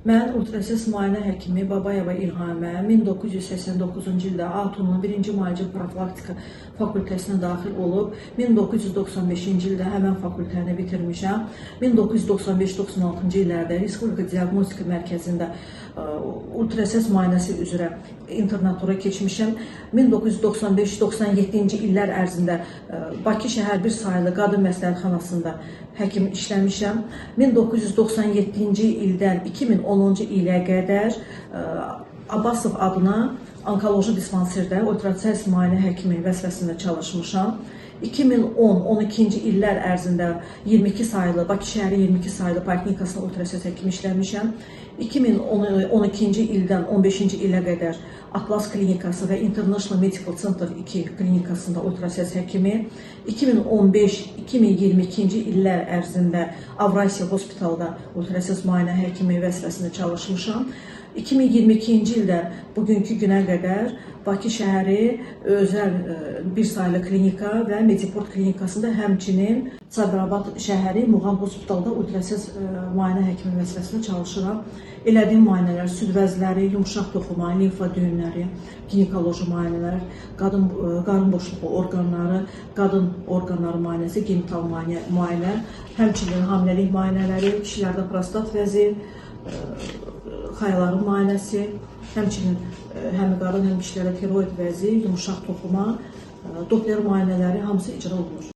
Mən ultrasəs müayinə həkimi Babayeva İlhamə 1989-cu ildə ATUM-un 1-ci müalicə profilaktika fakültəsinə daxil olub, 1995-ci ildə həmən fakültəni bitirmişəm. 1995-96-cı illərdə Respublika Diaqnostika Mərkəzində ultrasəs müayinəsi üzrə internatura keçmişəm. 1995-97-ci illər ərzində Bakı şəhər bir sayılı qadın məsləhətxanasında həkim işləmişəm. 1997-ci ildən 2010-cu ilə qədər Abbasov adına onkoloji dispanserdə ultrasəs müayinə həkimi vəzifəsində çalışmışam. 2010-12-ci illər ərzində 22 sayılı, Bakı şəhəri 22 sayılı poliklinikasında ultrasəs həkimi işləmişəm. 2012-ci ildən 15-ci ilə qədər Atlas klinikası və International Medical Center 2 klinikasında ultrasəs həkimi, 2015-2022-ci illər ərzində Avrasiya Hospitalda ultrasəs müayinə həkimi vəzifəsində çalışmışam. 2022-ci ildən bugünkü günə qədər Bakı şəhəri özəl bir sayılı klinika və Mediport klinikasında, həmçinin Sabirabad şəhəri Muğam Hospitalda ultrasəs müayinə həkimi vəzifəsində çalışıram. Elədiyim müayinələr süd vəzləri, yumşaq toxuma, limfa düyünləri, ginekoloji müayinələr, qarın boşluğu orqanları, qadın orqanları müayinəsi, genital müayinə, həmçinin hamiləlik müayinələri, kişilərdə prostat vəzi, xayaların müayinəsi, həmçinin həm qadın, həm kişilərdə tiroid vəzi, yumşaq toxuma, Doppler müayinələri hamısı icra olunur.